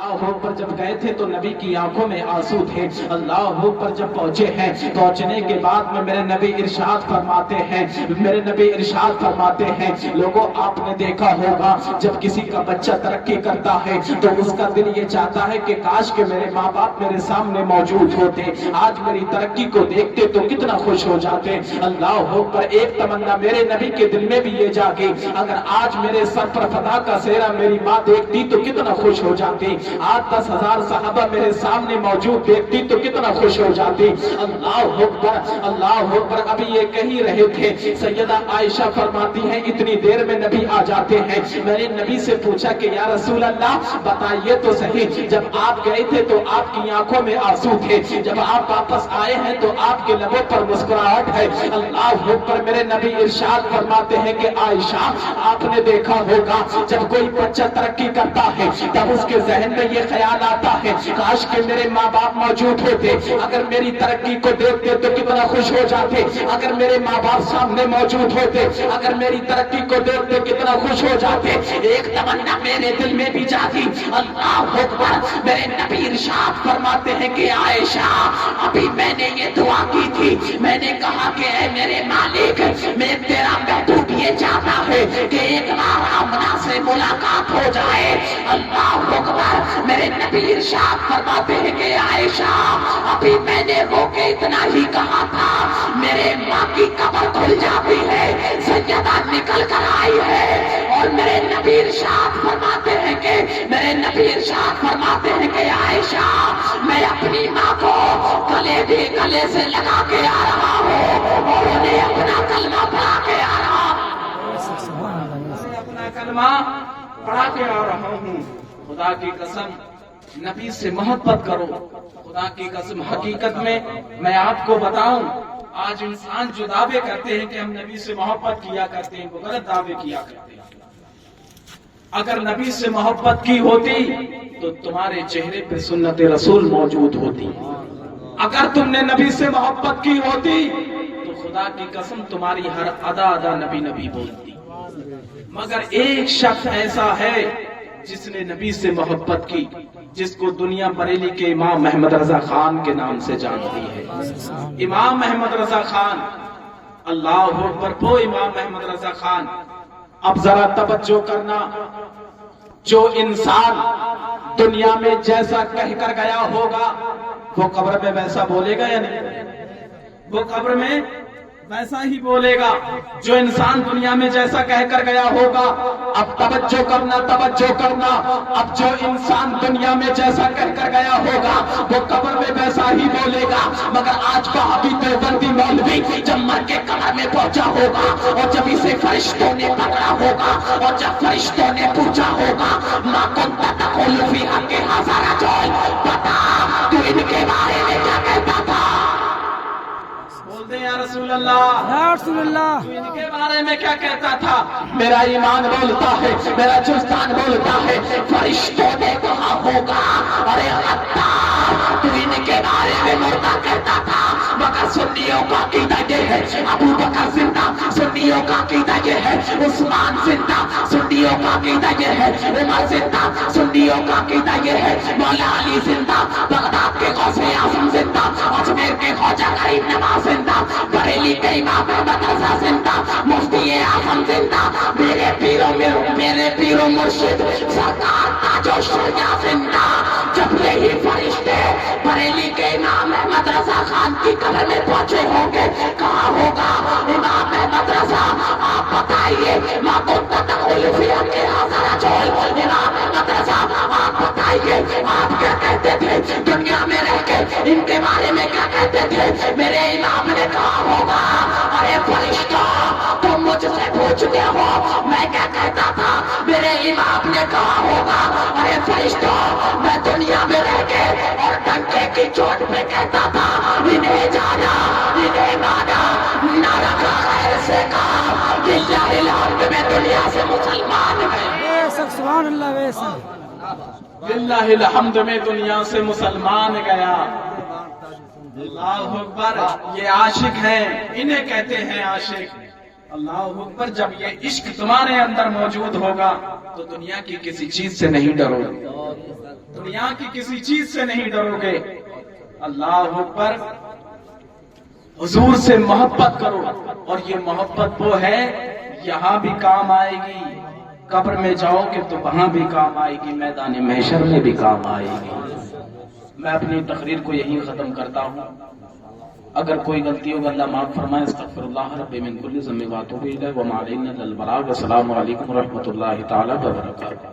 अल्लाह पर जब गए थे तो नबी की आंखों में आंसू थे। अल्लाह पर जब पहुंचे हैं, पहुंचने के बाद में मेरे नबी इरशाद फरमाते हैं, लोगों आपने देखा होगा जब किसी का बच्चा तरक्की करता है तो उसका दिल ये चाहता है कि काश के मेरे माँ बाप मेरे सामने मौजूद होते, आज मेरी तरक्की को देखते तो कितना खुश हो जाते। अल्लाह पर एक तमन्ना मेरे नबी के दिल में भी ये जागी, अगर आज मेरे सर पर फदा का सेहरा मेरी माँ देखती तो कितना खुश हो जाती, आज 10,000 सहाबा मेरे सामने मौजूद देखती तो कितना खुश हो जाती। अल्लाह अकबर। अभी ये कही रहे थे, सैयदा आयशा फरमाती हैं इतनी देर में नबी आ जाते हैं। मैंने नबी से पूछा कि या रसूल अल्लाह बताइए तो सही, जब आप गए थे तो आपकी आंखों में आंसू थे, जब आप वापस आए हैं तो आपके लबों पर मुस्कुराहट है। अल्लाह अकबर। मेरे नबी इरशाद फरमाते हैं कि आयशा आपने देखा होगा जब कोई बच्चा तरक्की करता है तब उसके जहन में ये ख्याल आता है काश के मेरे माँ बाप मौजूद होते, अगर मेरी तरक्की को देखते तो कितना खुश हो जाते, अगर मेरे माँ बाप सामने मौजूद होते, अगर मेरी तरक्की को देखते कितना खुश हो जाते। एक तमन्ना मेरे दिल में भी जागी। अल्लाह अकबर। मेरे नबी इरशाद फरमाते हैं कि आयशा अभी मैंने ये दुआ की थी, मैंने कहा कि ऐ मेरे मालिक मैं तेरा महबूब ये चाहता है कि एक बार आमना से मुलाकात हो जाए। अल्लाह अकबर। मेरे नबी इरशाद फरमाते हैं कि आयशा अभी मैंने रो के इतना ही कहा था, मेरे माँ की कब्र खुल जाती है, सैयदा निकल कर आई है। और मेरे नबी इरशाद फरमाते हैं कि आयशा मैं अपनी माँ को गले से लगा के आ रहा हूँ और उन्हें अपना कलमा पढ़ा के आ रहा हूँ। खुदा की कसम नबी से मोहब्बत करो, खुदा की कसम हकीकत में मैं आपको बताऊं, आज इंसान जो दावे करते हैं कि हम नबी से मोहब्बत किया करते हैं वो गलत दावे किया करते हैं। अगर नबी से मोहब्बत की होती तो तुम्हारे चेहरे पे सुन्नत रसूल मौजूद होती, अगर तुमने नबी से मोहब्बत की होती तो खुदा की कसम तुम्हारी हर अदा नबी नबी बोलती। मगर एक शख्स ऐसा है जिसने नबी से मोहब्बत की, जिसको दुनिया बरेली के इमाम अहमद रजा खान के नाम से जानती है। इमाम अहमद रजा खान, अल्लाह अकबर। वो इमाम अहमद रजा खान, अब जरा तवज्जो करना, जो इंसान दुनिया में जैसा कहकर गया होगा वो कब्र में वैसा बोलेगा या नहीं? वो कब्र में वैसा ही बोलेगा। जो इंसान दुनिया में जैसा कहकर गया होगा, अब तवज्जो करना, अब जो इंसान दुनिया में जैसा कहकर गया होगा वो कब्र में वैसा ही बोलेगा। मगर आज का अभी देवबंदी मौलवी जब मर के कब्र में पहुंचा होगा और जब इसे फरिश्तों ने पकड़ा होगा और जब फरिश्तों ने पूछा होगा मां कुंता तक़ूल फी हक़्क़ि हाज़ा रजुल, बता तू इनके बारे में क्या कहता था? या रसूल अल्लाह, इनके बारे में क्या कहता था? मेरा ईमान बोलता है, मेरा जुस्तान बोलता है, फरिश्तों ने कहा होगा अरे अल्लाह तू इनके बारे में मुर्दा कहता था। मगर सुन्नियों का अकीदा ये है, अबू बकर जिंदा, सुन्नियों का अकीदा ये है, उस्मान जिंदा, सुन्नियों का अकीदा ये है, उमर जिंदा, सुन्नियों का अकीदा ये है, मौला अली जिंदा, बगदाद के गौसे आजम जिंदा, अजमेर के ख्वाजा गरीब नवाज जिंदा, बरेली के इमाम अहमद रजा जिंदा, मुफ्ती आजम जिंदा, मेरे पीरो मुर्शिद सरकार ताजो शरिया जिंदा। जब यही फरिश्ते बरेली के इमाम अहमद रजा खान की कब्र में पहुंचे होंगे, कहा होगा इमाम अहमद रजा आप बताइए मां कुंता तक़ूल फी हक़्क़ि हाज़ा रजुल, इमाम अहमद रजा आप बताइए आप क्या कहते थे दुनिया में रह के, इनके बारे में क्या कहते थे? मेरे इमाम ने कहा होगा अरे फरिश्तों तुम मुझसे पूछते हो मैं क्या कहता था? मेरे इमाम ने कहा होगा अरे फरिश्तों मैं दुनिया में रह के और डंके की चोट पे कहता था इन्हें जाना इन्हें माना, ना रखा ऐसे कहा बिल्लाहिल हम्द में दुनिया से मुसलमान गए। सुभान अल्लाह, बिल्लाहिल हम्द में दुनिया से मुसलमान गया। अल्लाह अकबर। ये आशिक हैं, इन्हें कहते हैं आशिक। अल्लाह अकबर। जब ये इश्क तुम्हारे अंदर मौजूद होगा तो दुनिया की किसी चीज से नहीं डरोगे। دنیا کی کسی چیز سے نہیں ڈرو گے، اللہ اکبر، حضور سے محبت کرو، اور یہ محبت وہ ہے یہاں بھی کام آئے گی، قبر میں جاؤ گے تو وہاں بھی کام آئے گی، میدان محشر میں بھی کام آئے گی۔ میں اپنی تقریر کو یہیں ختم کرتا ہوں، اگر کوئی غلطی ہوگا اللہ معاف فرمائے، استغفر اللہ رب من کل ذنب واتوب الیہ وما علینا الا البلاغ۔ السلام علیکم ورحمۃ اللہ تعالی وبرکاتہ۔